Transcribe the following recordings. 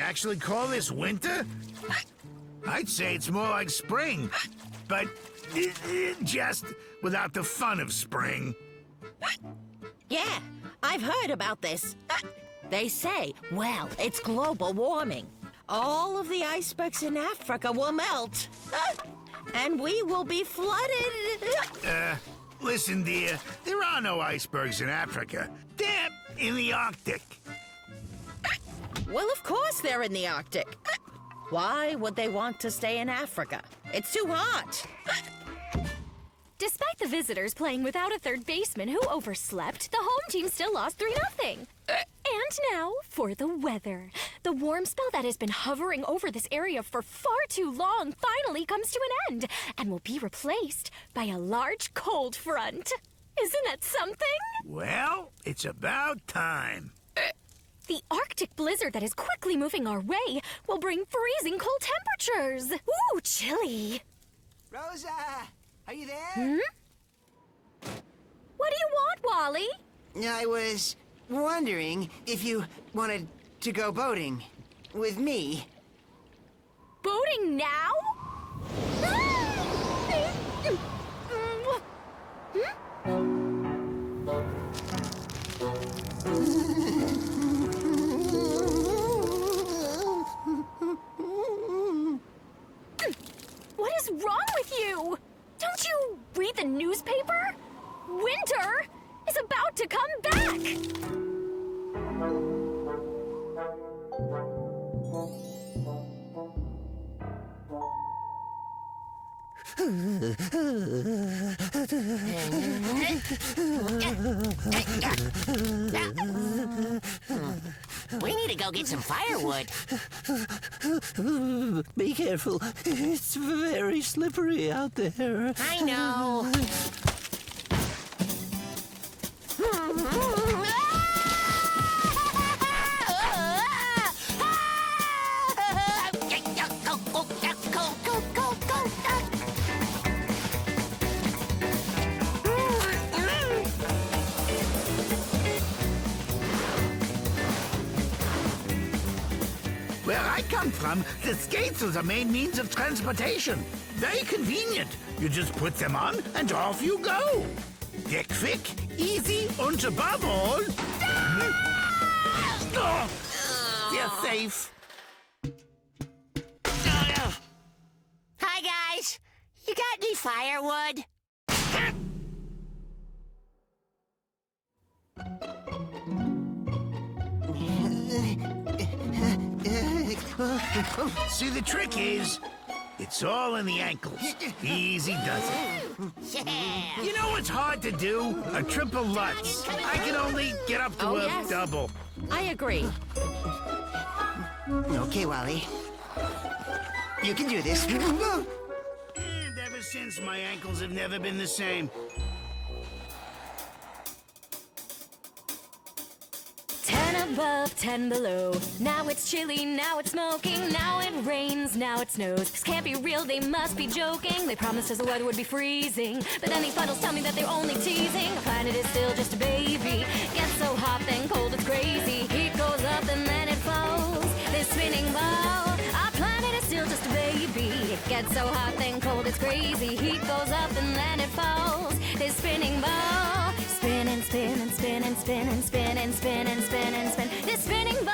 actually call this winter? I'd say it's more like spring, but just without the fun of spring. Yeah, I've heard about this. They say, well, it's global warming. All of the icebergs in Africa will melt. And we will be flooded. Listen, dear, there are no icebergs in Africa. They're in the Arctic. Well, of course they're in the Arctic. Why would they want to stay in Africa? It's too hot. Despite the visitors playing without a third baseman who overslept, the home team still lost 3-0. And now for the weather. The warm spell that has been hovering over this area for far too long finally comes to an end and will be replaced by a large cold front. Isn't that something? Well, it's about time. The Arctic blizzard that is quickly moving our way will bring freezing cold temperatures. Ooh, chilly. Rosa, are you there? What do you want, Wally? I was wondering if you wanted to go boating with me. Boating now? What is wrong with you? Don't you read the newspaper? Winter is about to come back! We need to go get some firewood. Be careful. It's very slippery out there. I know. Where I come from, the skates are the main means of transportation. Very convenient. You just put them on and off you go. They're quick, easy, and above all... They're safe. Hi, guys. You got any firewood? See, the trick is, it's all in the ankles. Easy does it. Yeah. You know what's hard to do? A triple Lutz. I can only get up to a double. I agree. Okay, Wally. You can do this. And ever since, my ankles have never been the same. 10 above, 10 below. Now it's chilly, now it's smoking, now it rains, now it snows. This can't be real, they must be joking. They promised us the weather would be freezing, but then these puddles tell me that they're only teasing. Our planet is still just a baby. Gets so hot, then cold, it's crazy. Heat goes up and then it falls. This spinning ball. Our planet is still just a baby. It gets so hot, then cold, it's crazy. Heat goes up and then it falls. This spinning ball. Spinning, spinning, spinning, spinning, spinning, spinning, spinning, spin. This spinning ball.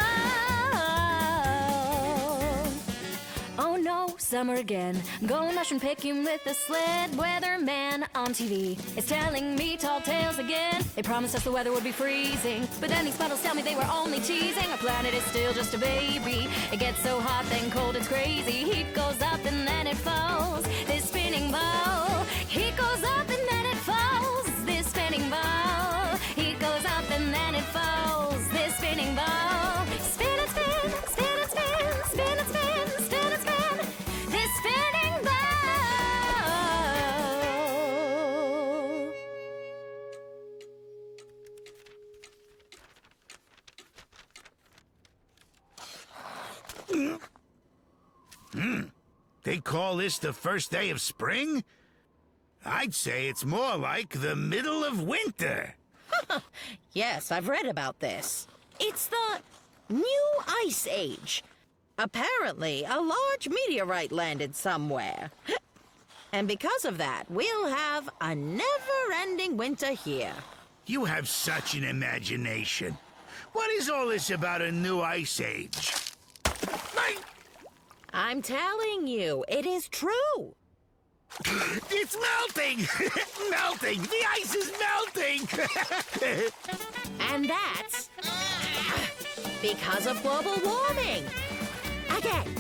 Oh no, summer again. Going mushroom picking with the sled. Weatherman on TV is telling me tall tales again. They promised us the weather would be freezing, but then these puddles tell me they were only teasing. Our planet is still just a baby. It gets so hot, then cold, it's crazy. Heat goes up and then it falls. This spinning ball. Heat goes up and then it falls. This spinning ball. Heat goes up and then it falls. This spinning ball. Spin and spin, spin and spin, spin and spin, spin and spin. This spinning ball. They call this the first day of spring? I'd say it's more like the middle of winter. Yes, I've read about this. It's the new ice age. Apparently, a large meteorite landed somewhere. And because of that, we'll have a never-ending winter here. You have such an imagination. What is all this about a new ice age? I'm telling you, it is true. It's melting! Melting! The ice is melting! And that's because of global warming. Again.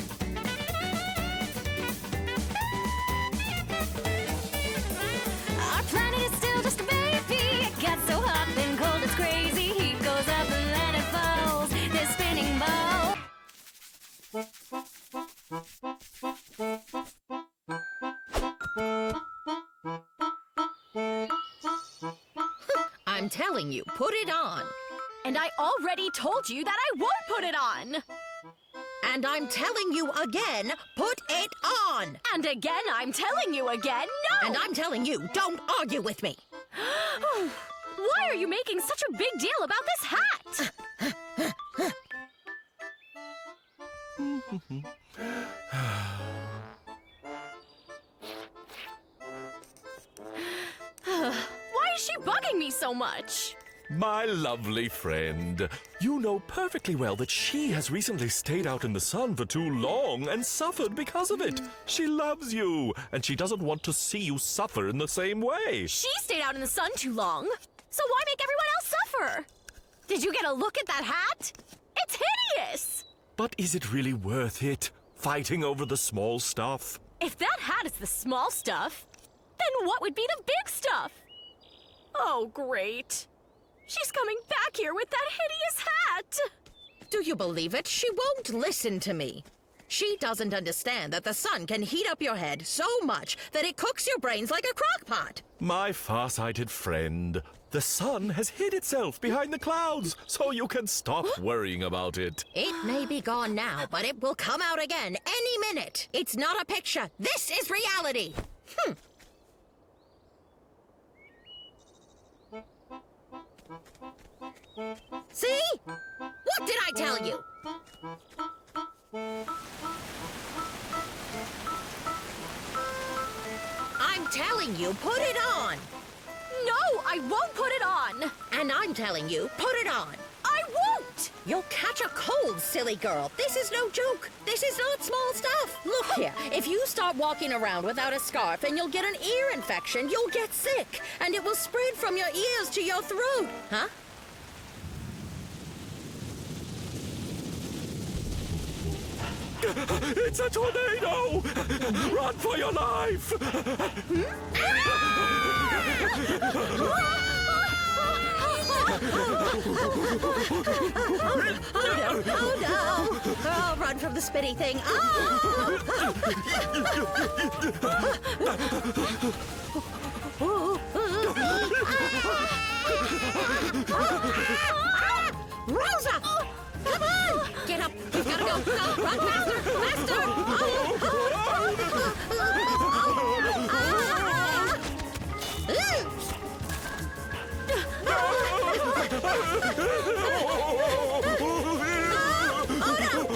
Our planet is still just a baby. It gets so hot and cold, it's crazy. Heat goes up and then it falls. This spinning ball. I'm telling you, put it on. And I already told you that I won't put it on. And I'm telling you again, put it on. And again, I'm telling you again, no! And I'm telling you, don't argue with me. Why are you making such a big deal about this hat? Why is she bugging me so much? My lovely friend, you know perfectly well that she has recently stayed out in the sun for too long and suffered because of it. She loves you, and she doesn't want to see you suffer in the same way. She stayed out in the sun too long, so why make everyone else suffer? Did you get a look at that hat? It's hideous! But is it really worth it, fighting over the small stuff? If that hat is the small stuff, then what would be the big stuff? Oh, great. She's coming back here with that hideous hat! Do you believe it? She won't listen to me. She doesn't understand that the sun can heat up your head so much that it cooks your brains like a crock pot. My far-sighted friend, the sun has hid itself behind the clouds, so you can stop worrying about it. It may be gone now, but it will come out again any minute. It's not a picture. This is reality. See? What did I tell you? I'm telling you, put it on. No, I won't put it on! And I'm telling you, put it on. I won't! You'll catch a cold, silly girl. This is no joke. This is not small stuff. Look here, if you start walking around without a scarf and you'll get an ear infection, you'll get sick. And it will spread from your ears to your throat. Huh? It's a tornado! Run for your life! Oh no! Oh, run from the spinny thing. Rosa! Come on! Get up! We've got to go! Go! Run faster! Faster! Oh no!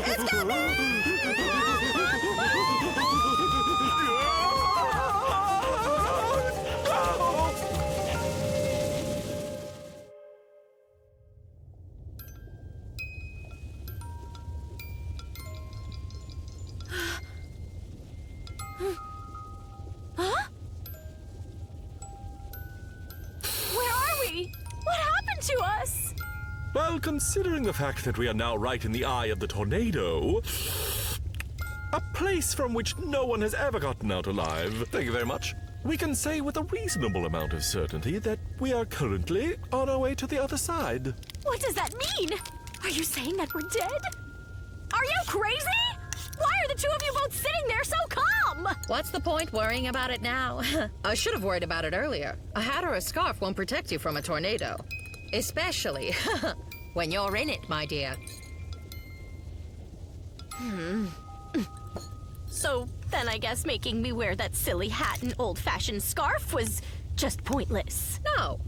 It's got me! Where are we? What happened to us? Well, considering the fact that we are now right in the eye of the tornado, a place from which no one has ever gotten out alive, thank you very much, we can say with a reasonable amount of certainty that we are currently on our way to the other side. What does that mean? Are you saying that we're dead? Are you crazy? Why are the two of you both sitting there so calm? What's the point worrying about it now? I should have worried about it earlier. A hat or a scarf won't protect you from a tornado. Especially when you're in it, my dear. So then I guess making me wear that silly hat and old-fashioned scarf was just pointless. No.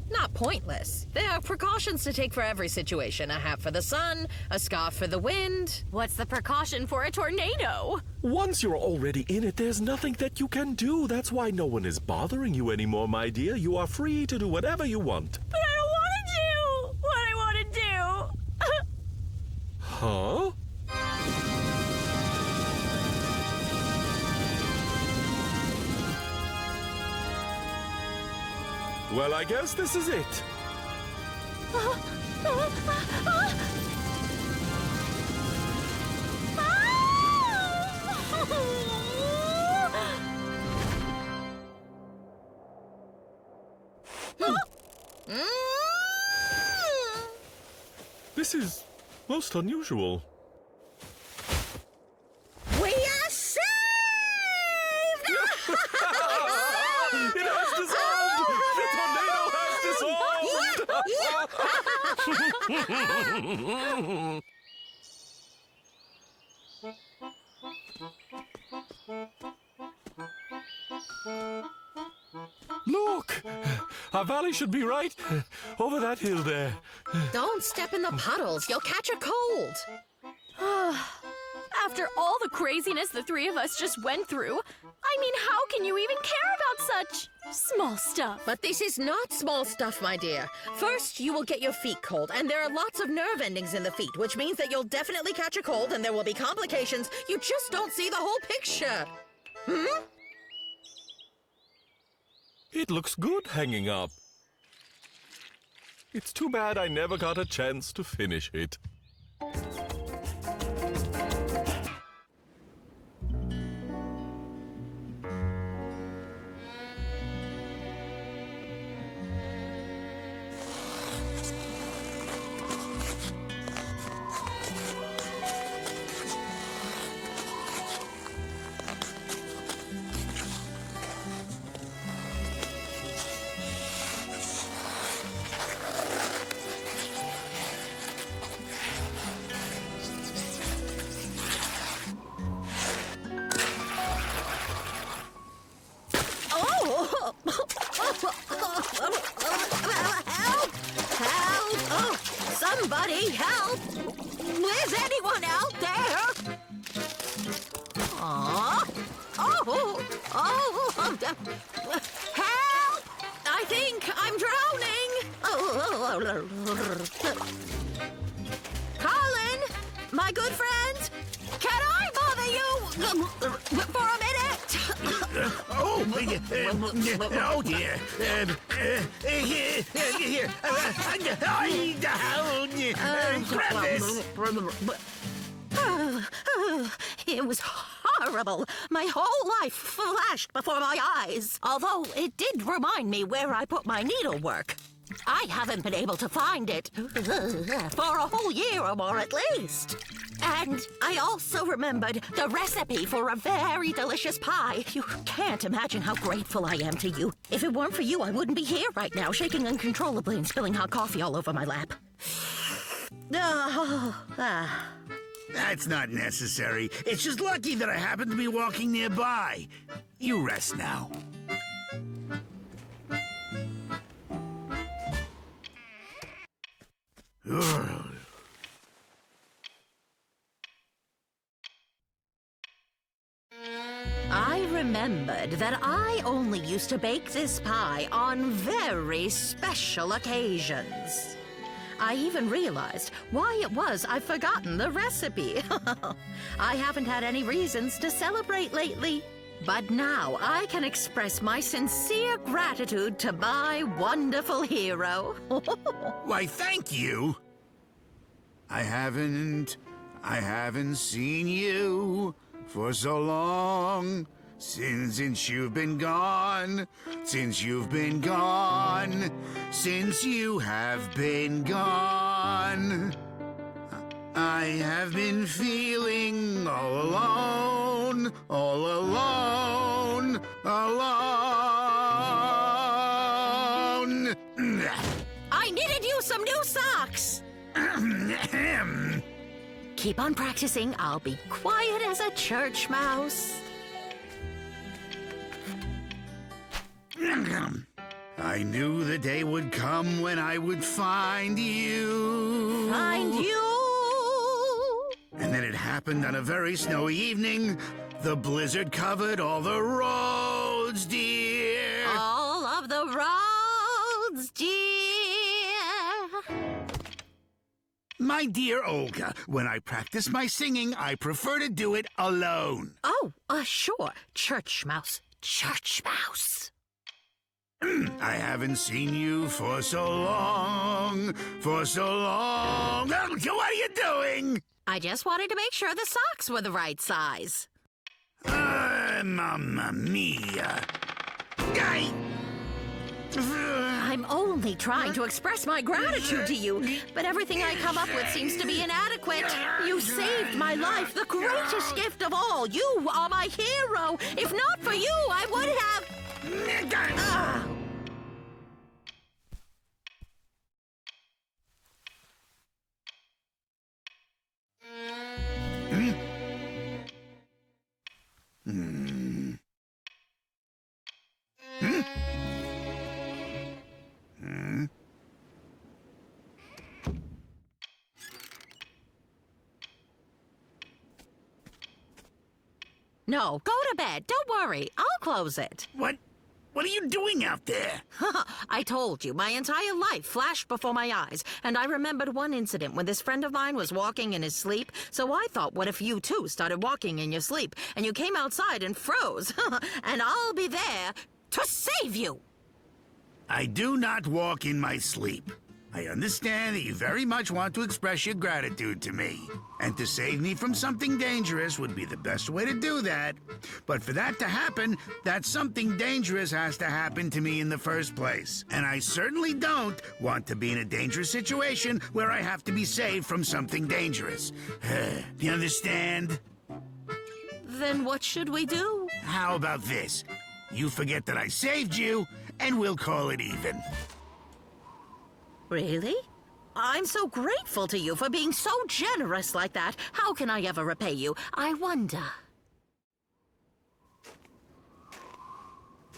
Not pointless. There are precautions to take for every situation. A hat for the sun, a scarf for the wind. What's the precaution for a tornado? Once you're already in it, there's nothing that you can do. That's why no one is bothering you anymore, my dear. You are free to do whatever you want. But I don't want to do what I want to do. Huh? Well, I guess this is it. This is most unusual. We are saved! It has dissolved! The tornado has dissolved! Look! Our valley should be right over that hill there. Don't step in the puddles. You'll catch a cold. After all the craziness the three of us just went through, I mean, how can you even care about such small stuff? But this is not small stuff, my dear. First, you will get your feet cold, and there are lots of nerve endings in the feet, which means that you'll definitely catch a cold and there will be complications. You just don't see the whole picture. It looks good hanging up. It's too bad I never got a chance to finish it. Somebody help! Is anyone out there? Help! I think I'm drowning. Colin, my good friend, can I bother you for a minute? Oh dear. Here. Grab this. It was horrible. My whole life flashed before my eyes. Although it did remind me where I put my needlework. I haven't been able to find it for a whole year or more at least. And I also remembered the recipe for a very delicious pie. You can't imagine how grateful I am to you. If it weren't for you, I wouldn't be here right now, shaking uncontrollably and spilling hot coffee all over my lap. That's not necessary. It's just lucky that I happen to be walking nearby. You rest now. I remembered that I only used to bake this pie on very special occasions. I even realized why it was I've forgotten the recipe. I haven't had any reasons to celebrate lately. But now I can express my sincere gratitude to my wonderful hero. Why, thank you. I haven't seen you for so long. Since you've been gone. Since you have been gone. I have been feeling all alone. I knitted you some new socks. Keep on practicing. I'll be quiet as a church mouse. I knew the day would come when I would find you. Find you. And then it happened on a very snowy evening. The blizzard covered all the roads, dear. All of the roads, dear. My dear Olga, when I practice my singing, I prefer to do it alone. Oh, sure. Church mouse. Church mouse. I haven't seen you for so long, for so long. What are you doing? I just wanted to make sure the socks were the right size. Mamma mia. I'm only trying to express my gratitude to you, but everything I come up with seems to be inadequate. You saved my life, the greatest gift of all. You are my hero. If not for you, I would have... No, go to bed. Don't worry. I'll close it. What are you doing out there? I told you, my entire life flashed before my eyes, and I remembered one incident when this friend of mine was walking in his sleep, so I thought, what if you too started walking in your sleep, and you came outside and froze, and I'll be there to save you. I do not walk in my sleep. I understand that you very much want to express your gratitude to me. And to save me from something dangerous would be the best way to do that. But for that to happen, that something dangerous has to happen to me in the first place. And I certainly don't want to be in a dangerous situation where I have to be saved from something dangerous. Do you understand? Then what should we do? How about this? You forget that I saved you, and we'll call it even. Really? I'm so grateful to you for being so generous like that. How can I ever repay you? I wonder.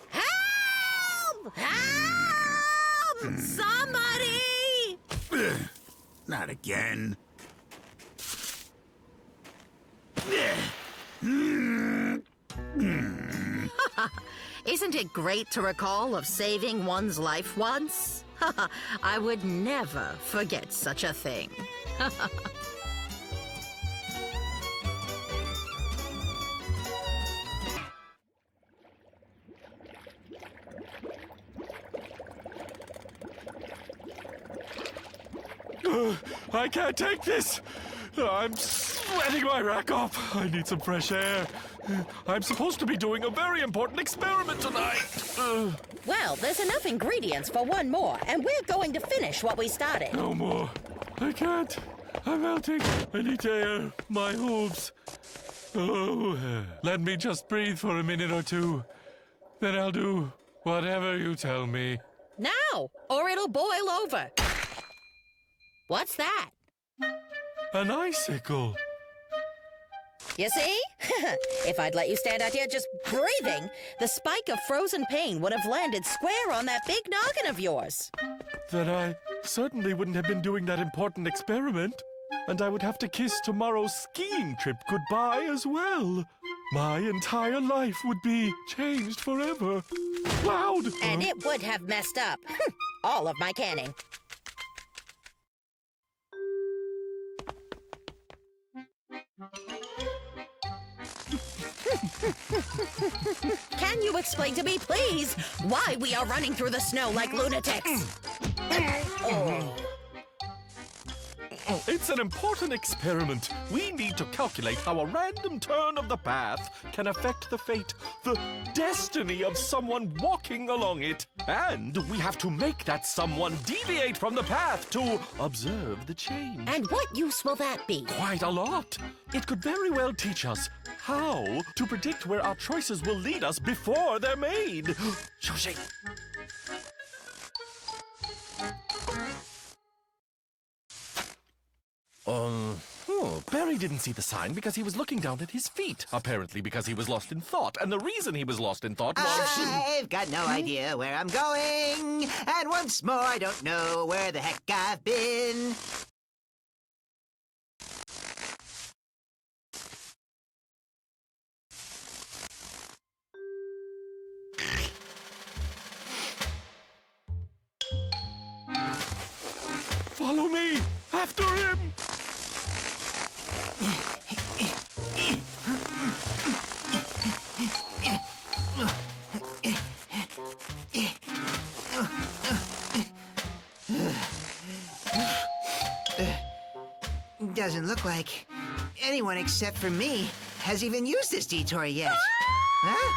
Help! Help! Somebody! Not again. Isn't it great to recall of saving one's life once? I would never forget such a thing. I can't take this! I'm sweating my rack off. I need some fresh air. I'm supposed to be doing a very important experiment tonight. Well, there's enough ingredients for one more, and we're going to finish what we started. No more. I can't. I'm melting. I need air. My hooves. Oh, let me just breathe for a minute or two. Then I'll do whatever you tell me. Now, or it'll boil over. What's that? An icicle. You see? If I'd let you stand out here just breathing, the spike of frozen pain would have landed square on that big noggin of yours. Then I certainly wouldn't have been doing that important experiment. And I would have to kiss tomorrow's skiing trip goodbye as well. My entire life would be changed forever. Loud! And it would have messed up all of my canning. Can you explain to me, please, why we are running through the snow like lunatics? It's an important experiment. We need to calculate how a random turn of the path can affect the fate, the destiny of someone walking along it. And we have to make that someone deviate from the path to observe the change. And what use will that be? Quite a lot. It could very well teach us how to predict where our choices will lead us before they're made. Shushi. Harry didn't see the sign because he was looking down at his feet. Apparently because he was lost in thought. And the reason he was lost in thought was... I've got no idea where I'm going. And once more, I don't know where the heck I've been. Follow me! After him! Doesn't look like anyone except for me has even used this detour yet. Huh?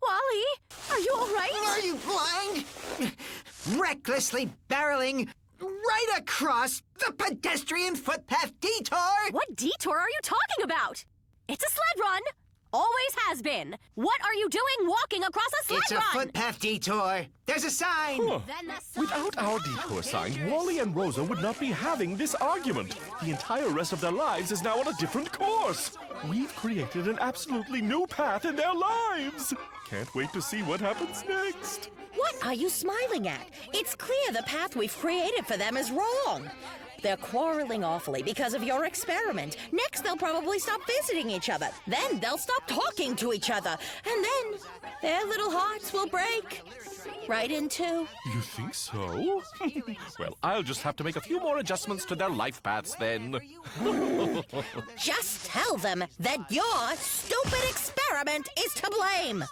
Wally, are you all right? Are you blind? Recklessly barreling right across the pedestrian footpath detour? What detour are you talking about? It's a sled run. Always has been. What are you doing walking across a sled It's a run? footpath detour. There's a sign. Huh. Then the sign- Without our detour sign, Wally and Rosa would not be having this argument. The entire rest of their lives is now on a different course. We've created an absolutely new path in their lives. Can't wait to see what happens next. What are you smiling at? It's clear the path we've created for them is wrong. They're quarreling awfully because of your experiment. Next, they'll probably stop visiting each other. Then they'll stop talking to each other. And then their little hearts will break. Right in two. You think so? Well, I'll just have to make a few more adjustments to their life paths then. Just tell them that your stupid experiment is to blame.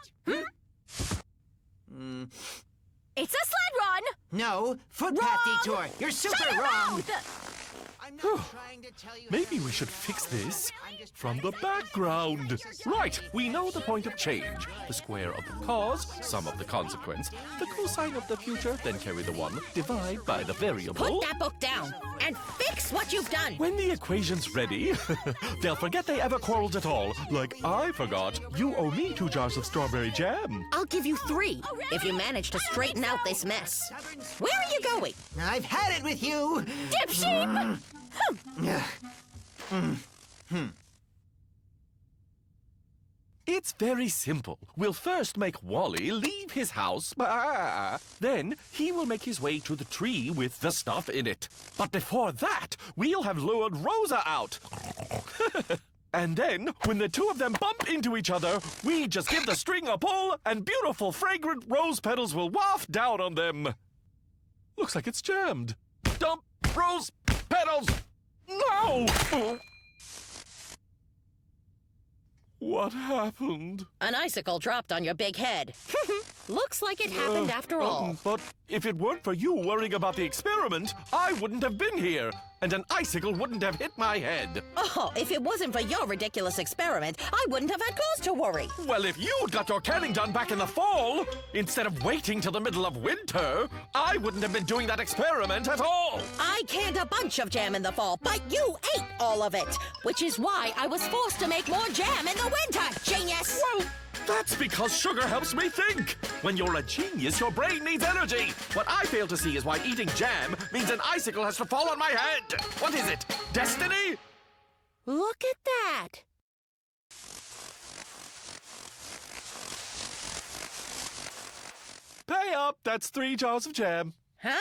It's a sled run. No, footpath Wrong. detour. You're super Shut your wrong. mouth. I'm not trying to tell you. Maybe we should fix this from the background. Right, we know the point of change. The square of the cause, sum of the consequence, the cosine of the future, then carry the one, divide by the variable. Put that book down and fix what you've done. When the equation's ready, they'll forget they ever quarreled at all. Like I forgot. You owe me 2 jars of strawberry jam. I'll give you 3 if you manage to straighten out this mess. Where are you going? I've had it with you. Dipsheep. It's very simple. We'll first make Wally leave his house. Then he will make his way to the tree with the stuff in it. But before that, we'll have lured Rosa out. And then, when the two of them bump into each other, we just give the string a pull, and beautiful, fragrant rose petals will waft down on them. Looks like it's jammed. Dump rose petals! No! What happened? An icicle dropped on your big head. Looks like it happened after all. But if it weren't for you worrying about the experiment, I wouldn't have been here, and an icicle wouldn't have hit my head. Oh, if it wasn't for your ridiculous experiment, I wouldn't have had cause to worry. Well, if you'd got your canning done back in the fall, instead of waiting till the middle of winter, I wouldn't have been doing that experiment at all. I canned a bunch of jam in the fall, but you ate all of it, which is why I was forced to make more jam in the winter, genius! Well, that's because sugar helps me think. When you're a genius, your brain needs energy. What I fail to see is why eating jam means an icicle has to fall on my head. What is it? Destiny? Look at that. Pay up. That's 3 jars of jam. Huh?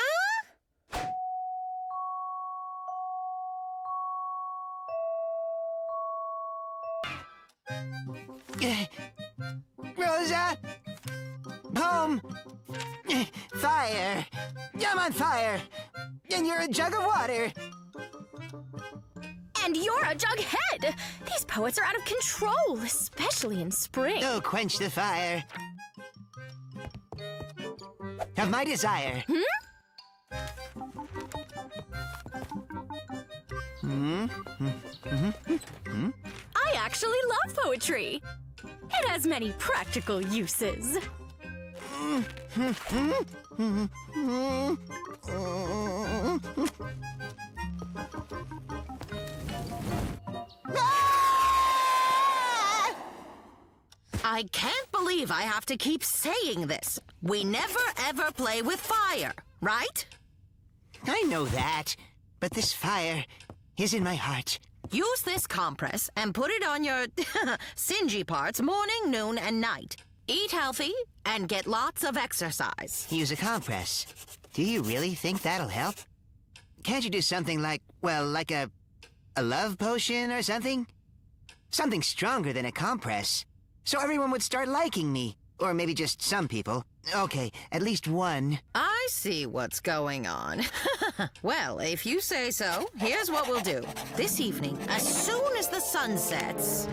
Rosa! Home! Fire! I'm on fire! And you're a jug of water! And you're a jug head. These poets are out of control, especially in spring. Oh, quench the fire of my desire. I actually love poetry. It has many practical uses. I can't believe I have to keep saying this. We never ever play with fire, right? I know that, but this fire is in my heart. Use this compress and put it on your singy parts morning, noon, and night. Eat healthy and get lots of exercise. Use a compress. Do you really think that'll help? Can't you do something like, well, like a love potion or something? Something stronger than a compress. So everyone would start liking me. Or maybe just some people. Okay, at least one. I see what's going on. Well, if you say so, here's what we'll do. This evening, as soon as the sun sets...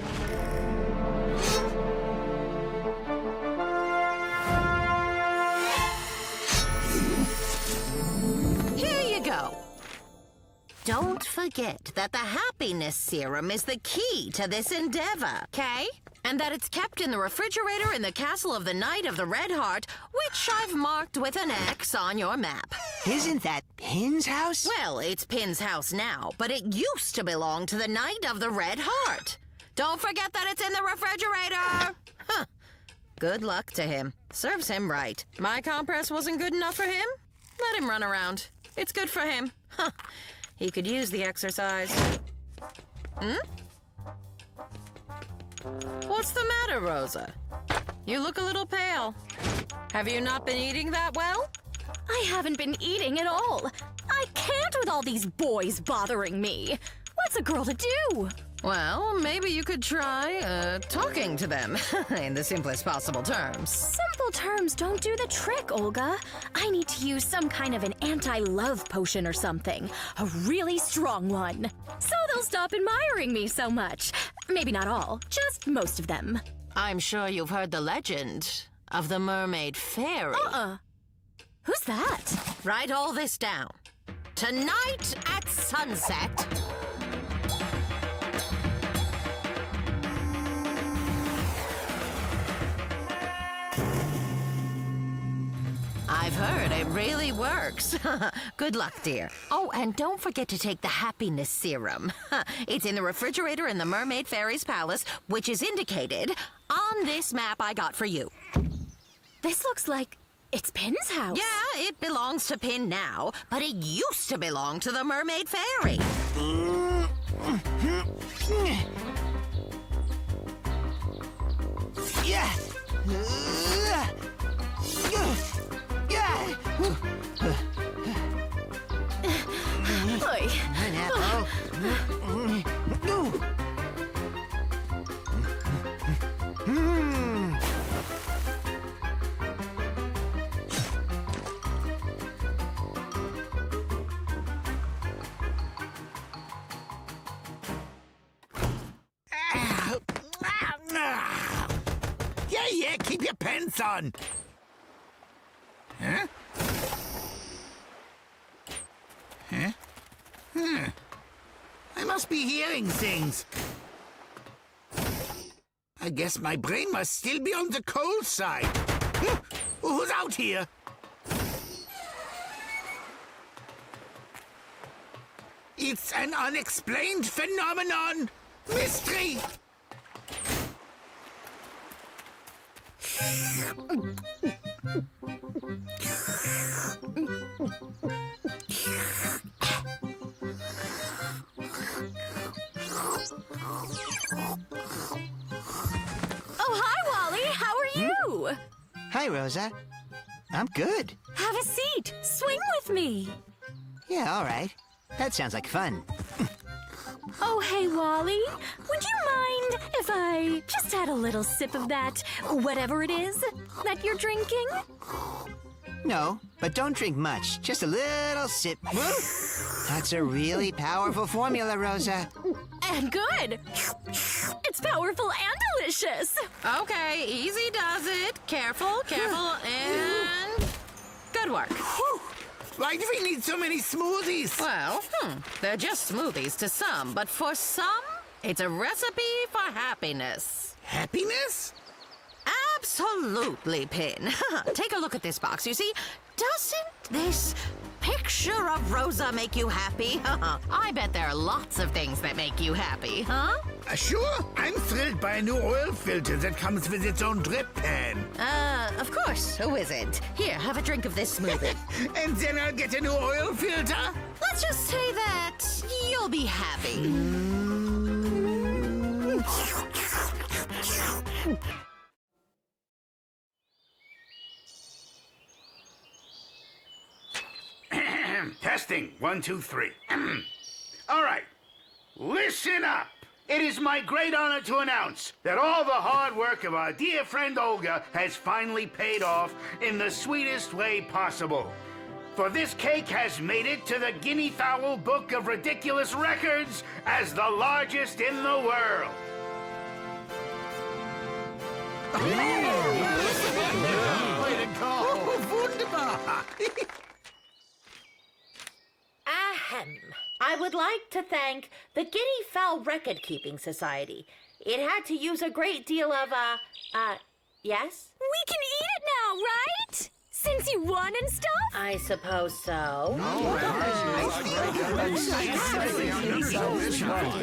Here you go. Don't forget that the happiness serum is the key to this endeavor, okay? And that it's kept in the refrigerator in the Castle of the Knight of the Red Heart, which I've marked with an X on your map. Isn't that Pin's house? Well, it's Pin's house now, but it used to belong to the Knight of the Red Heart. Don't forget that it's in the refrigerator! Huh. Good luck to him. Serves him right. My compress wasn't good enough for him? Let him run around. It's good for him. Huh. He could use the exercise. What's the matter, Rosa? You look a little pale. Have you not been eating that well? I haven't been eating at all. I can't with all these boys bothering me. What's a girl to do? Well, maybe you could try, talking to them, in the simplest possible terms. Simple terms don't do the trick, Olga. I need to use some kind of an anti-love potion or something. A really strong one. So they'll stop admiring me so much. Maybe not all, just most of them. I'm sure you've heard the legend of the mermaid fairy. Who's that? Write all this down. Tonight at sunset... I've heard it really works. Good luck, dear. Oh, and don't forget to take the happiness serum. It's in the refrigerator in the Mermaid Fairy's palace, which is indicated on this map I got for you. This looks like it's Pin's house. Yeah, it belongs to Pin now, but it used to belong to the Mermaid Fairy. Yeah. Oy. Pineapple. Yeah, keep your pants on. Huh? I must be hearing things. I guess my brain must still be on the cold side. Who's out here? It's an unexplained phenomenon. Mystery. Oh, hi, Wally. How are you? Hi, Rosa. I'm good. Have a seat. Swing with me. Yeah, all right. That sounds like fun. Oh, hey, Wally. Would you mind if I just had a little sip of that, whatever it is, that you're drinking? No, but don't drink much. Just a little sip. That's a really powerful formula, Rosa. And good. It's powerful and delicious. Okay, easy does it. Careful, and... Good work. Why do we need so many smoothies? Well, they're just smoothies to some, but for some, it's a recipe for happiness. Happiness? Absolutely, Pin. Take a look at this box. You see, doesn't this picture picture of Rosa make you happy? I bet there are lots of things that make you happy, huh? Sure, I'm thrilled by a new oil filter that comes with its own drip pan. Of course. Who isn't? Here, have a drink of this smoothie. And then I'll get a new oil filter? Let's just say that you'll be happy. Testing. 1, 2, 3. All right. Listen up. It is my great honor to announce that all the hard work of our dear friend Olga has finally paid off in the sweetest way possible. For this cake has made it to the Guinea Fowl Book of Ridiculous Records as the largest in the world. Way to go! Wunderbar! Ahem. I would like to thank the Guinea Fowl Record Keeping Society. It had to use a great deal of, yes? We can eat it now, right? Since you won and stuff? I suppose so.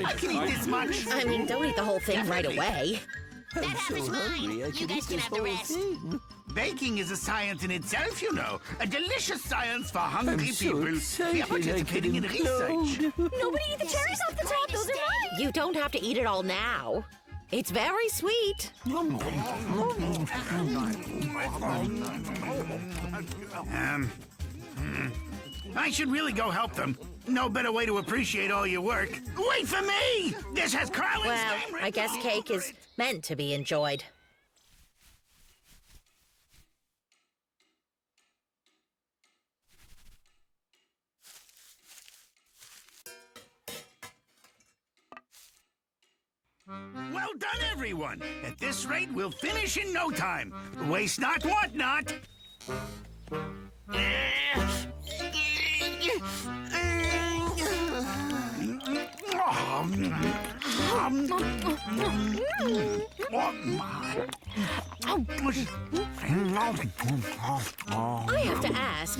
I can eat this much. I mean, don't eat the whole thing right away. That half is mine. You guys can have the rest. Baking is a science in itself, you know. A delicious science for hungry people. We are participating in research. Nobody eat the cherries off the top. Those are mine. You don't have to eat it all now. It's very sweet. I should really go help them. No better way to appreciate all your work. Wait for me! This has Carlin's Well, name I guess written all cake over is it. meant to be enjoyed. Well done, everyone. At this rate, we'll finish in no time. Waste not, want not. I have to ask,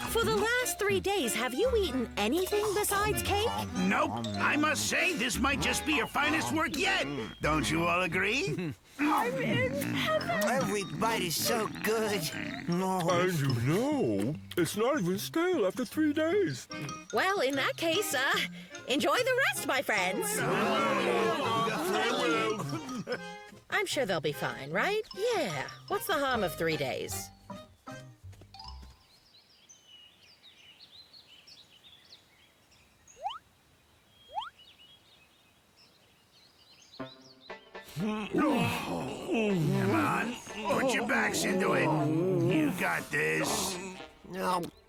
for the last 3 days, have you eaten anything besides cake? Nope. I must say, this might just be your finest work yet. Don't you all agree? Every bite is so good. And you know, it's not even stale after 3 days. Well, in that case, enjoy the rest, my friends. I'm sure they'll be fine, right? Yeah. What's the harm of 3 days? Come on. Put your backs into it. You got this.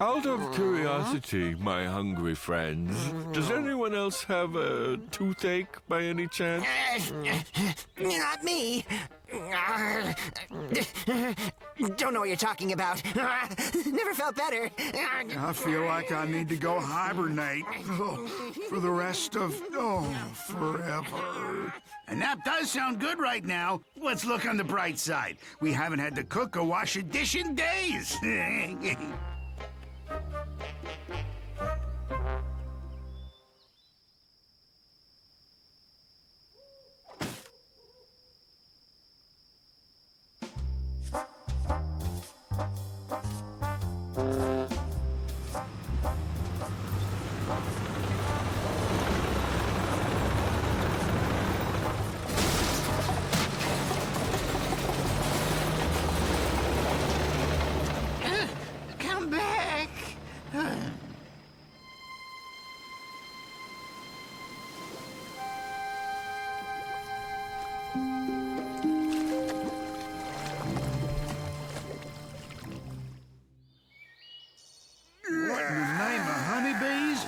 Out of curiosity, my hungry friends, does anyone else have a toothache by any chance? Not me. Don't know what you're talking about. Never felt better. I feel like I need to go hibernate for the rest of, forever. And that does sound good right now. Let's look on the bright side. We haven't had to cook or wash a dish in days. Come back. What in the name of honeybees?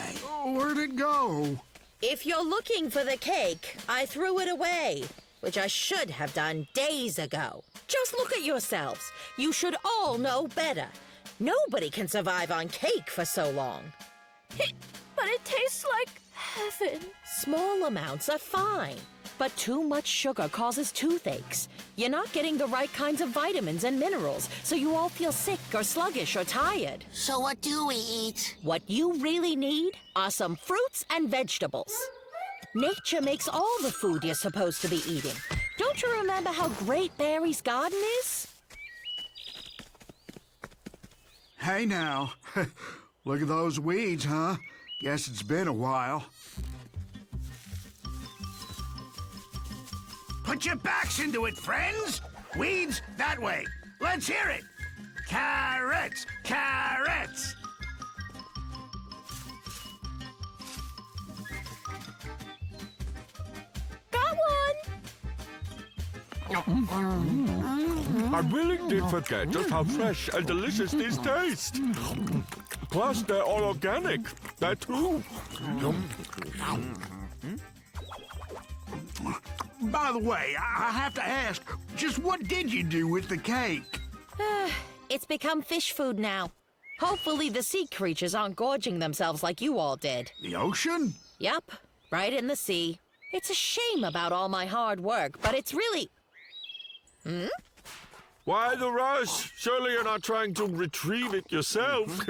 Where'd it go? If you're looking for the cake, I threw it away, which I should have done days ago. Just look at yourselves. You should all know better. Nobody can survive on cake for so long. But it tastes like heaven. Small amounts are fine. But too much sugar causes toothaches. You're not getting the right kinds of vitamins and minerals, so you all feel sick or sluggish or tired. So what do we eat? What you really need are some fruits and vegetables. Nature makes all the food you're supposed to be eating. Don't you remember how great Barry's garden is? Hey now. Look at those weeds, huh? Guess it's been a while. Put your backs into it, friends! Weeds that way. Let's hear it! Carrots! Carrots! Got one! I really did forget just how fresh and delicious these taste. Plus, they're all organic. That too. By the way, I have to ask, just what did you do with the cake? It's become fish food now. Hopefully the sea creatures aren't gorging themselves like you all did. The ocean? Yep, right in the sea. It's a shame about all my hard work, but it's really... Why the rush? Surely you're not trying to retrieve it yourself.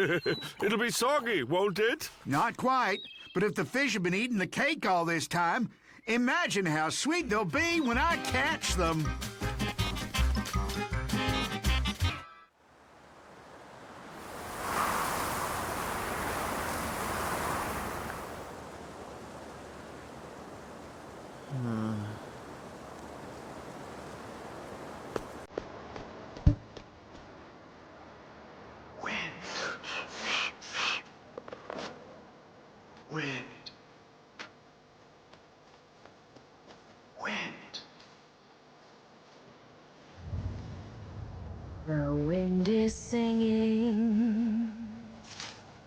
It'll be soggy, won't it? Not quite. But if the fish have been eating the cake all this time, imagine how sweet they'll be when I catch them. Wind. Wind. The wind is singing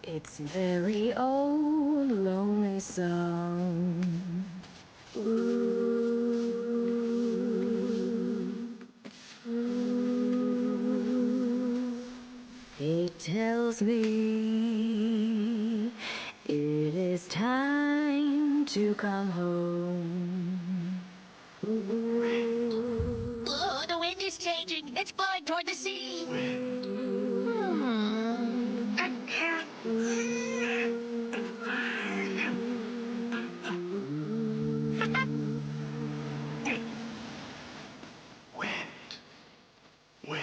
its very old lonely song. Ooh, ooh. It tells me it is time to come home. Ooh. Oh, the wind is changing. It's blowing toward the sea. Wind. Wind.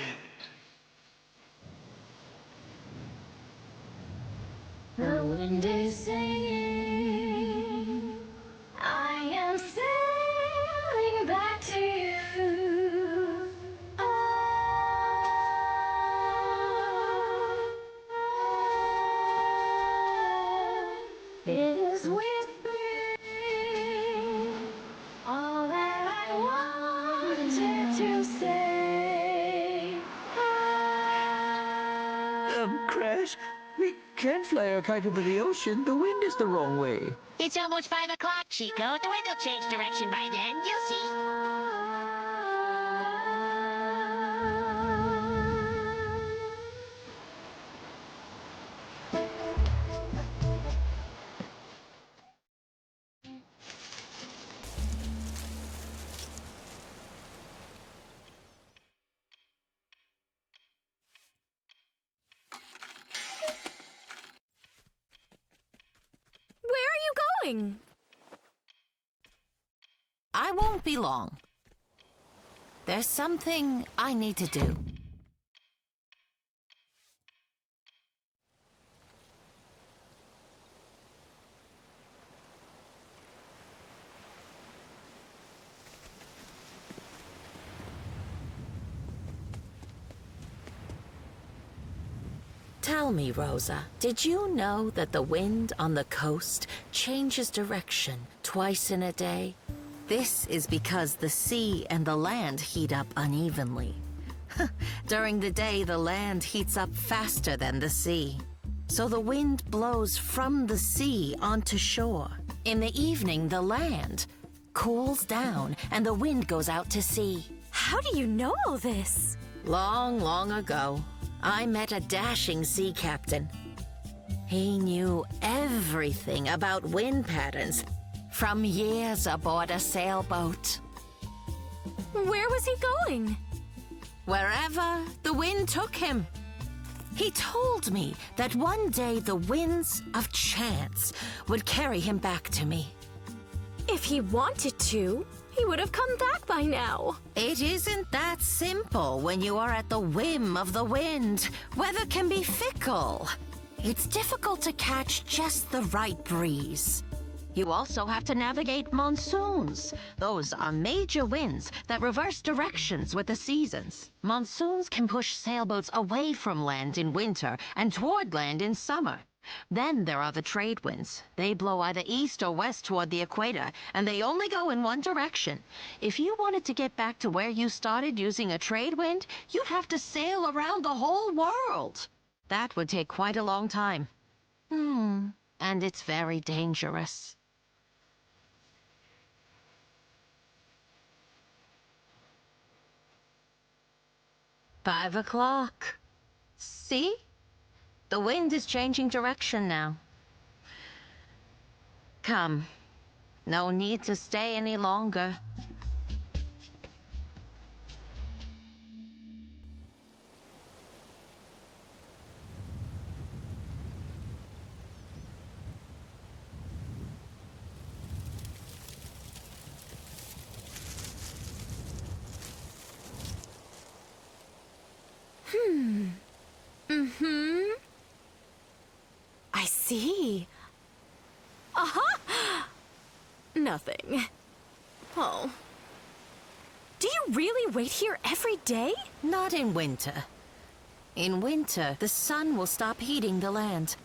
The wind is singing. I am sailing back to you. It is whispering all that I wanted to say. Crash, we can't fly our kite over the ocean. The wind is the wrong way. It's almost 5 o'clock, Chico. The wind will change direction by then. You'll see. Where are you going? I won't be long. There's something I need to do. Tell me, Rosa, did you know that the wind on the coast changes direction twice in a day? This is because the sea and the land heat up unevenly. During the day, the land heats up faster than the sea. So the wind blows from the sea onto shore. In the evening, the land cools down and the wind goes out to sea. How do you know all this? Long, long ago, I met a dashing sea captain. He knew everything about wind patterns, from years aboard a sailboat. Where was he going? Wherever the wind took him. He told me that one day the winds of chance would carry him back to me. If he wanted to, he would have come back by now. It isn't that simple when you are at the whim of the wind. Weather can be fickle. It's difficult to catch just the right breeze. You also have to navigate monsoons. Those are major winds that reverse directions with the seasons. Monsoons can push sailboats away from land in winter and toward land in summer. Then there are the trade winds. They blow either east or west toward the equator, and they only go in one direction. If you wanted to get back to where you started using a trade wind, you'd have to sail around the whole world. That would take quite a long time. And it's very dangerous. "5 o'clock. See? The wind is changing direction now. Come. No need to stay any longer." I see. Nothing. Oh. Do you really wait here every day? Not in winter. In winter, the sun will stop heating the land,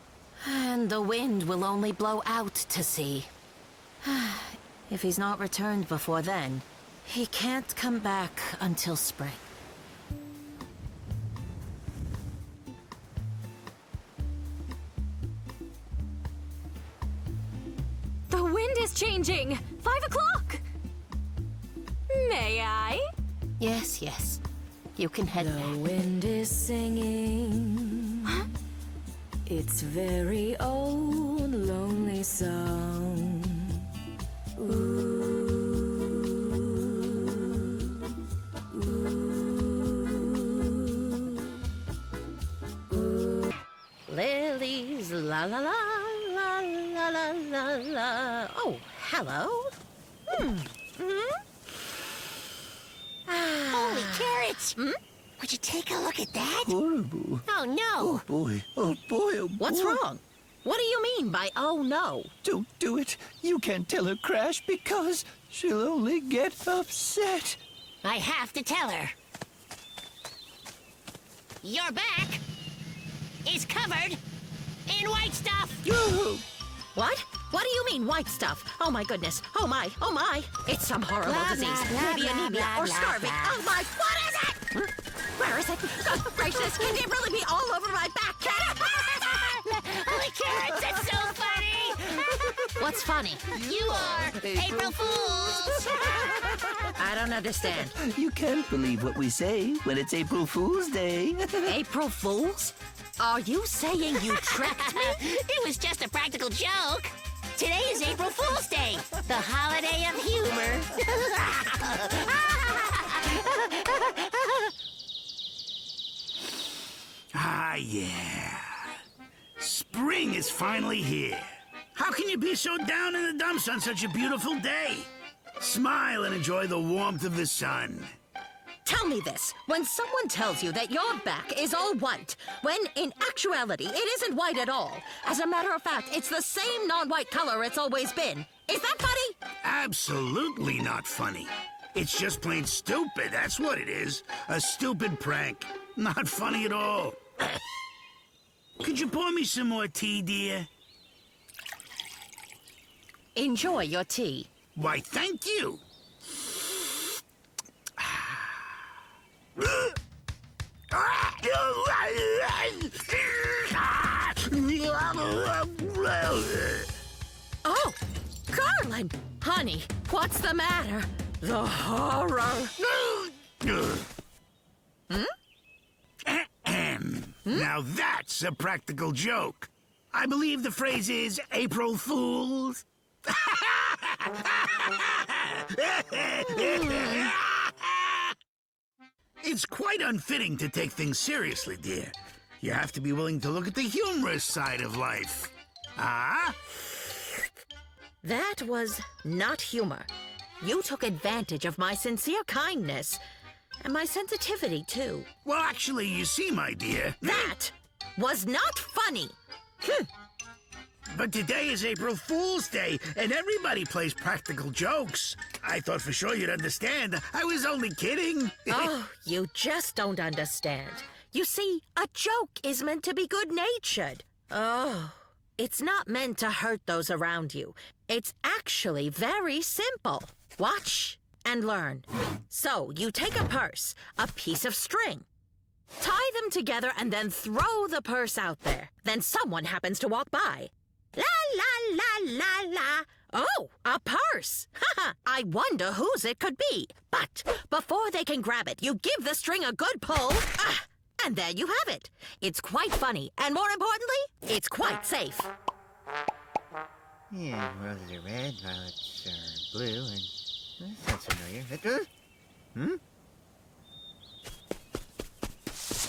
and the wind will only blow out to sea. If he's not returned before then, he can't come back until spring. The wind is changing! 5 o'clock! May I? Yes, yes. You can head back. The wind is singing. Huh? Its very own lonely song. Lilies, la la la, la la la la la. Oh, hello. Holy carrots! Would you take a look at that? Horrible. Oh, no. Oh, boy. Oh, boy. Oh, boy. What's wrong? What do you mean by oh no? Don't do it. You can't tell her, Crash, because she'll only get upset. I have to tell her. Your back is covered in white stuff. What? What do you mean white stuff? Oh my goodness. Oh my. Oh my. It's some horrible Blah, disease. blah, Maybe blah, anemia blah, or blah, starving. blah. Oh my. What is it? Where is it? God gracious. Can it really be all over my back? Holy carrots, it's so funny. What's funny? You are April Fools. I don't understand. You can't believe what we say when it's April Fool's Day. April Fools? Are you saying you tricked me? It was just a practical joke. Today is April Fool's Day, the holiday of humor. Ah, yeah. Spring is finally here. How can you be so down in the dumps on such a beautiful day? Smile and enjoy the warmth of the sun. Tell me this. When someone tells you that your back is all white, when in actuality it isn't white at all. As a matter of fact, it's the same non-white color it's always been. Is that funny? Absolutely not funny. It's just plain stupid, that's what it is. A stupid prank. Not funny at all. Could you pour me some more tea, dear? Enjoy your tea. Why, thank you. Oh, Garland! Honey, what's the matter? The horror. Now that's a practical joke. I believe the phrase is April Fools. It's quite unfitting to take things seriously, dear. You have to be willing to look at the humorous side of life. Ah? That was not humor. You took advantage of my sincere kindness. And my sensitivity, too. Well, actually, you see, my dear... That was not funny. But today is April Fool's Day, and everybody plays practical jokes. I thought for sure you'd understand. I was only kidding. Oh, you just don't understand. You see, a joke is meant to be good-natured. Oh, it's not meant to hurt those around you. It's actually very simple. Watch and learn. So, you take a purse, a piece of string. Tie them together and then throw the purse out there. Then someone happens to walk by. La, la, la, la, la. Oh, a purse. I wonder whose it could be. But before they can grab it, you give the string a good pull. And there you have it. It's quite funny. And more importantly, it's quite safe. Yeah, roses are red, violets are blue, and that sounds familiar.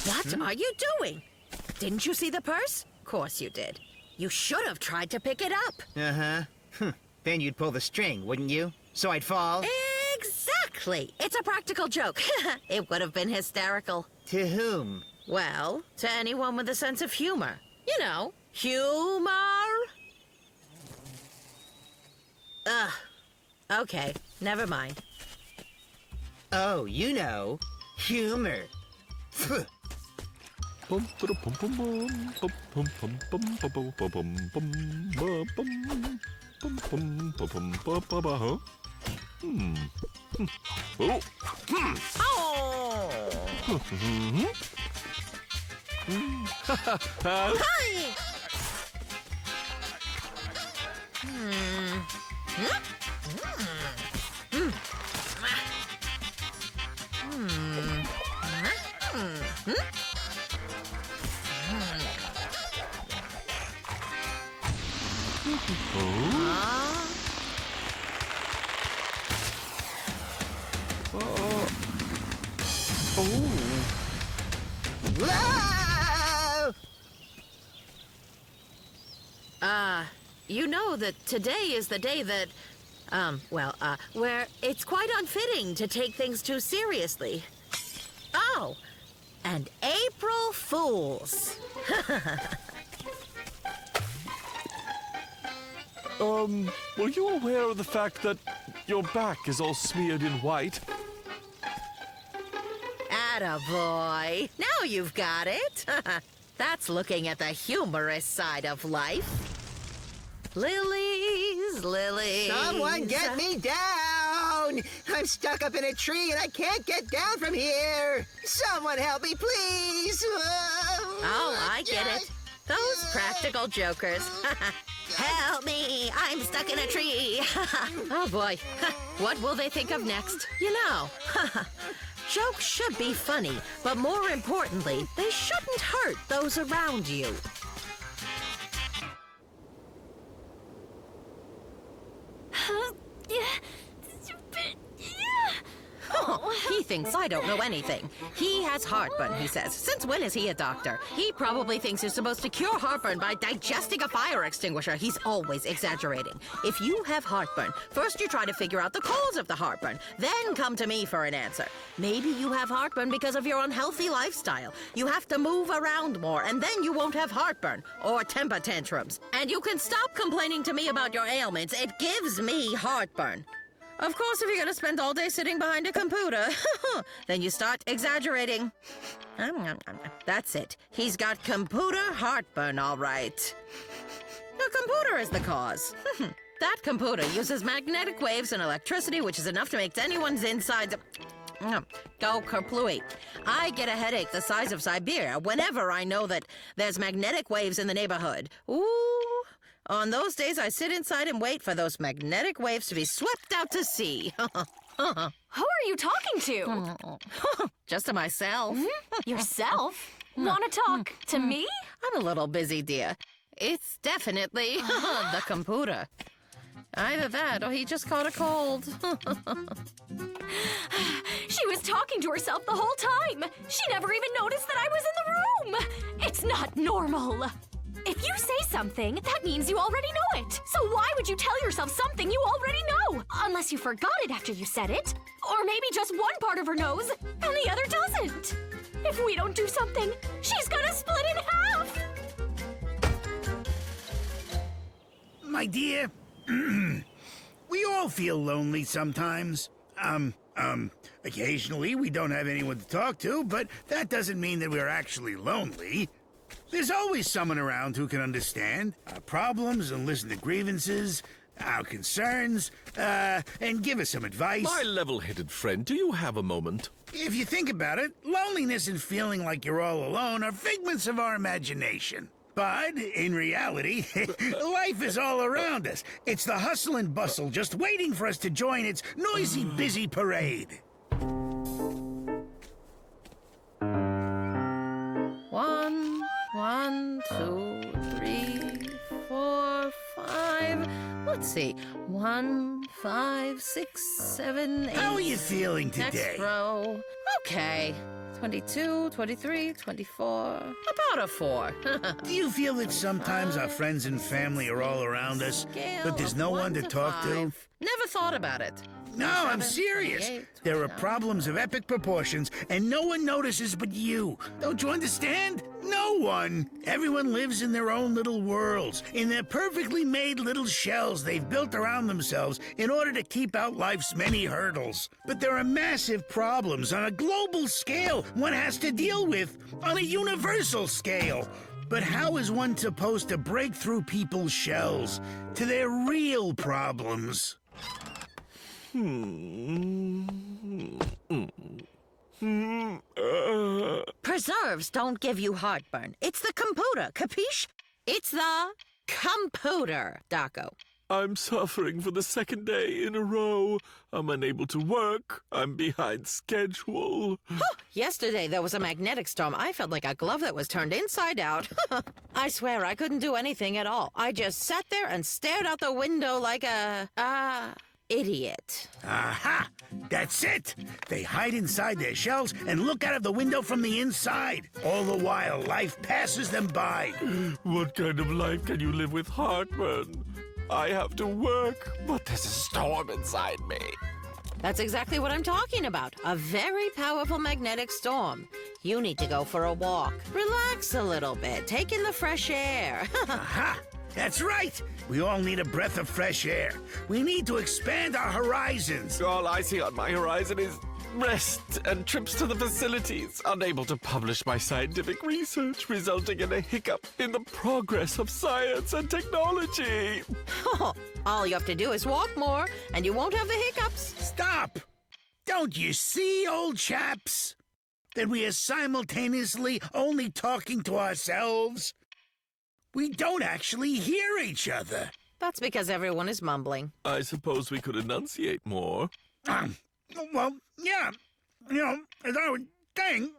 What are you doing? Didn't you see the purse? Of course you did. You should have tried to pick it up. Uh-huh. Then you'd pull the string, wouldn't you? So I'd fall? Exactly. It's a practical joke. It would have been hysterical. To whom? Well, to anyone with a sense of humor. You know, humor. Ugh. Okay, never mind. Oh, you know. Humor. You know that today is the day that, where it's quite unfitting to take things too seriously. Oh, and April Fools. Were you aware of the fact that your back is all smeared in white? Attaboy. Now you've got it. That's looking at the humorous side of life. Lilies, lilies. Someone get me down! I'm stuck up in a tree and I can't get down from here! Someone help me, please! Oh, I get it. Those practical jokers. Help me! I'm stuck in a tree. Oh, boy. What will they think of next? You know, jokes should be funny, but more importantly, they shouldn't hurt those around you. He thinks I don't know anything. He has heartburn, he says. Since when is he a doctor? He probably thinks you're supposed to cure heartburn by digesting a fire extinguisher. He's always exaggerating. If you have heartburn, first you try to figure out the cause of the heartburn, then come to me for an answer. Maybe you have heartburn because of your unhealthy lifestyle. You have to move around more, and then you won't have heartburn or temper tantrums. And you can stop complaining to me about your ailments. It gives me heartburn. Of course, if you're going to spend all day sitting behind a computer, then you start exaggerating. That's it. He's got computer heartburn, all right. The computer is the cause. That computer uses magnetic waves and electricity, which is enough to make anyone's insides... Go kerplooey. I get a headache the size of Siberia whenever I know that there's magnetic waves in the neighborhood. Ooh... On those days, I sit inside and wait for those magnetic waves to be swept out to sea. Who are you talking to? Just to myself. Yourself? Want to talk to me? I'm a little busy, dear. It's definitely the computer. Either that or he just caught a cold. She was talking to herself the whole time. She never even noticed that I was in the room. It's not normal. If you say something, that means you already know it. So why would you tell yourself something you already know? Unless you forgot it after you said it. Or maybe just one part of her knows and the other doesn't. If we don't do something, she's gonna split in half. My dear, we all feel lonely sometimes. Occasionally we don't have anyone to talk to, but that doesn't mean that we're actually lonely. There's always someone around who can understand our problems and listen to grievances, our concerns, and give us some advice. My level-headed friend, do you have a moment? If you think about it, loneliness and feeling like you're all alone are figments of our imagination. But, in reality, life is all around us. It's the hustle and bustle just waiting for us to join its noisy, busy parade. One, 2, 3, 4, 5. Let's see. 1, 5, 6, 7, 8. How are you feeling today? Next row. Okay. 22, 23, 24. About a 4. Do you feel that sometimes our friends and family are all around us, but there's no one to talk to? Never thought about it. No, I'm serious. There are problems of epic proportions, and no one notices but you. Don't you understand? No one. Everyone lives in their own little worlds, in their perfectly made little shells they've built around themselves in order to keep out life's many hurdles. But there are massive problems on a global scale one has to deal with on a universal scale. But how is one supposed to break through people's shells to their real problems? Preserves don't give you heartburn. It's the computer, capiche? It's the computer, Daco. I'm suffering for the second day in a row. I'm unable to work. I'm behind schedule. Yesterday there was a magnetic storm. I felt like a glove that was turned inside out. I swear I couldn't do anything at all. I just sat there and stared out the window like a idiot. Aha! That's it! They hide inside their shells and look out of the window from the inside. All the while, life passes them by. What kind of life can you live with heartburn? I have to work, but there's a storm inside me. That's exactly what I'm talking about. A very powerful magnetic storm. You need to go for a walk. Relax a little bit. Take in the fresh air. Aha! That's right! We all need a breath of fresh air. We need to expand our horizons. All I see on my horizon is rest and trips to the facilities, unable to publish my scientific research, resulting in a hiccup in the progress of science and technology. All you have to do is walk more, and you won't have the hiccups. Stop! Don't you see, old chaps, that we are simultaneously only talking to ourselves? We don't actually hear each other. That's because everyone is mumbling. I suppose we could enunciate more. Well, yeah. You know, as I would think,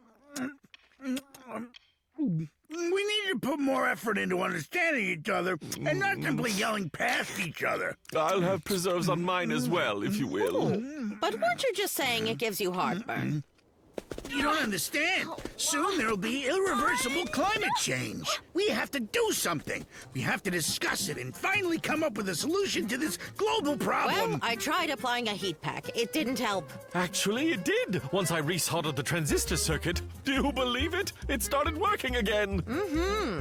we need to put more effort into understanding each other and not simply yelling past each other. I'll have preserves on mine as well, if you will. But weren't you just saying it gives you heartburn? You don't understand. Soon there'll be irreversible climate change. We have to do something. We have to discuss it and finally come up with a solution to this global problem. Well, I tried applying a heat pack. It didn't help. Actually, it did. Once I resoldered the transistor circuit. Do you believe it? It started working again.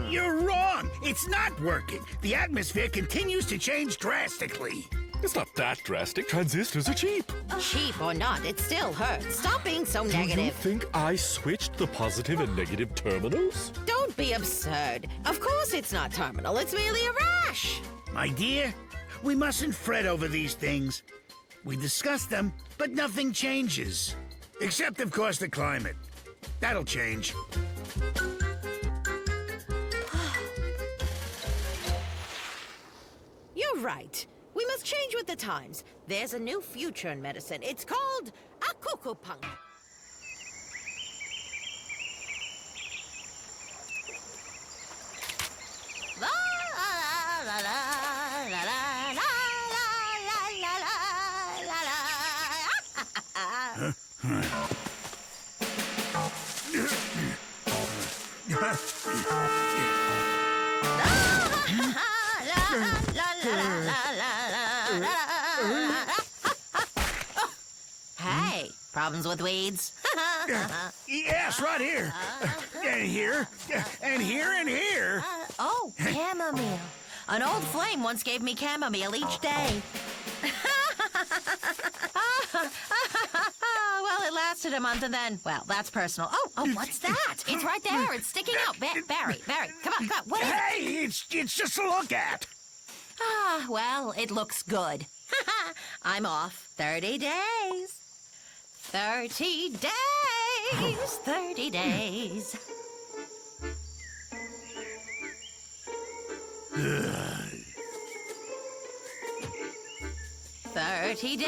You're wrong. It's not working. The atmosphere continues to change drastically. It's not that drastic. Transistors are cheap. Cheap or not, it still hurts. Stop being so negative. Do you think I switched the positive and negative terminals? Don't be absurd. Of course it's not terminal. It's merely a rash. My dear, we mustn't fret over these things. We discuss them, but nothing changes. Except, of course, the climate. That'll change. You're right. We must change with the times. There's a new future in medicine. It's called akukupunk. La la la la la la la Hey, problems with weeds? Yes, right here. And here. And here and here. Oh, chamomile. An old flame once gave me chamomile each day. Well, it lasted a month and then, well, that's personal. Oh, what's that? It's right there. It's sticking out. Barry, come on. What is it? Hey, it's just to look at. Ah, well, it looks good. I'm off 30 days. 30 days. 30 days. 30 days.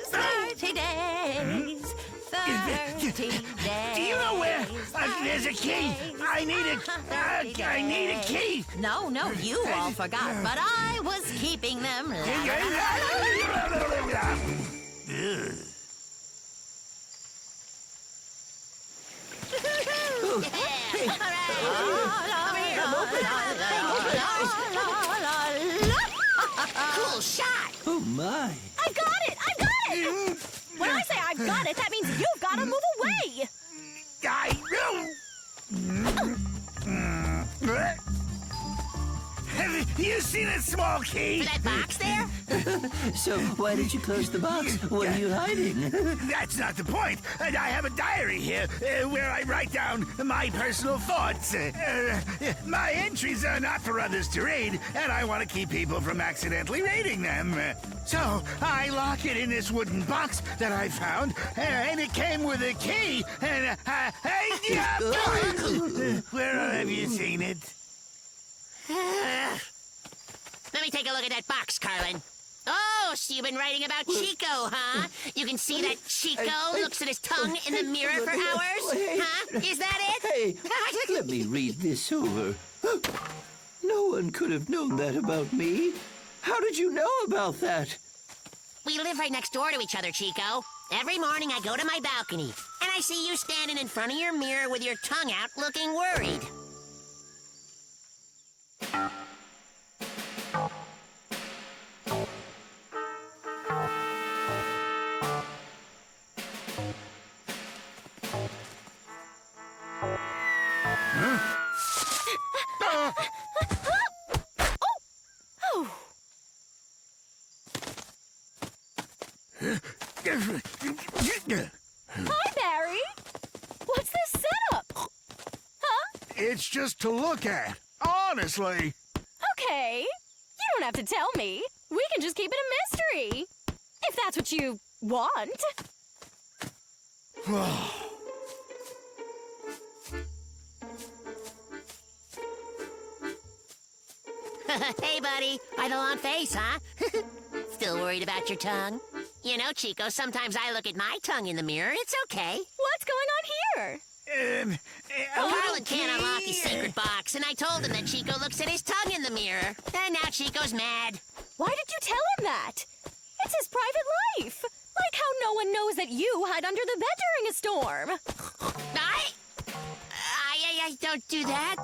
30 days. 30 days. Do you know where? There's a key. I need a key. No, you all forgot, but I was keeping them. Cool shot. Oh, my. I've got it! When I say I've got it, that means you've got to move away! Have you seen a small key? That box there? So, why did you close the box? What are you hiding? That's not the point. I have a diary here where I write down my personal thoughts. My entries are not for others to read, and I want to keep people from accidentally reading them. So I lock it in this wooden box that I found, and it came with a key. And where have you seen it? Let me take a look at that box, Carlin. Oh, so you've been writing about Chico, huh? You can see that Chico looks at his tongue in the mirror for hours? Huh? Is that it? Hey, let me read this over. No one could have known that about me. How did you know about that? We live right next door to each other, Chico. Every morning I go to my balcony, and I see you standing in front of your mirror with your tongue out looking worried. Hi, Barry! What's this setup? Huh? It's just to look at. Honestly. Okay. You don't have to tell me. We can just keep it a mystery. If that's what you want. Hey, buddy. Why the long face, huh? Still worried about your tongue? You know, Chico, sometimes I look at my tongue in the mirror. It's okay. What's going on here? Carlin can't unlock his secret box, and I told him that Chico looks at his tongue in the mirror. And now Chico's mad. Why did you tell him that? It's his private life. Like how no one knows that you hide under the bed during a storm. I don't do that.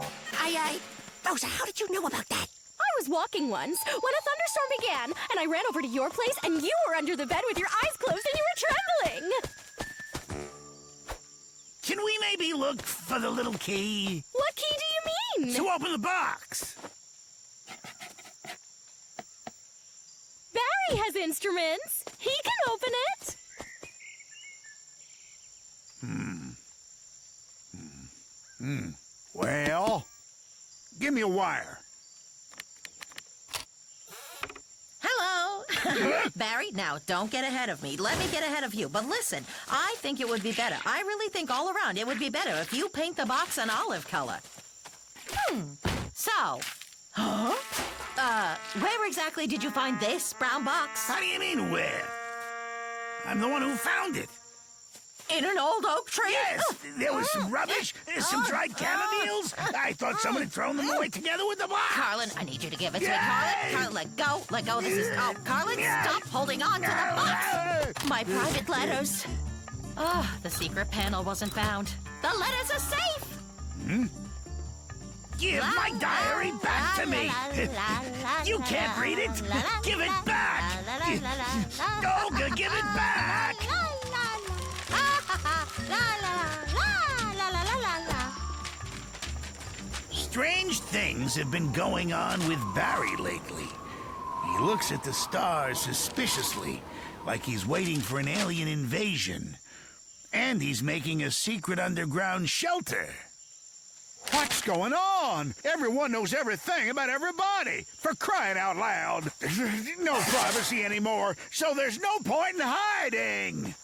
Rosa, how did you know about that? I was walking once when a thunderstorm began, and I ran over to your place, and you were under the bed with your eyes closed, and you were trembling. Can we maybe look for the little key? What key do you mean? To open the box. Barry has instruments. He can open it. Well, give me a wire. Hello. Barry, now, don't get ahead of me. Let me get ahead of you. But listen, I think it would be better. I really think all around it would be better if you paint the box an olive color. So, where exactly did you find this brown box? How do you mean where? I'm the one who found it. In an old oak tree? Yes, there was some rubbish, some dried chamomiles. I thought someone had thrown them away together with the box. Carlin, I need you to give it to me, Carlin. Carlin, let go. Let go. This is... Oh, Carlin, stop holding on to the box. My private letters. Oh, the secret panel wasn't found. The letters are safe. Give my diary back to me! You can't read it! Give it back! Olga, give it back! Strange things have been going on with Barry lately. He looks at the stars suspiciously, like he's waiting for an alien invasion. And he's making a secret underground shelter. What's going on? Everyone knows everything about everybody. For crying out loud. No privacy anymore, so there's no point in hiding.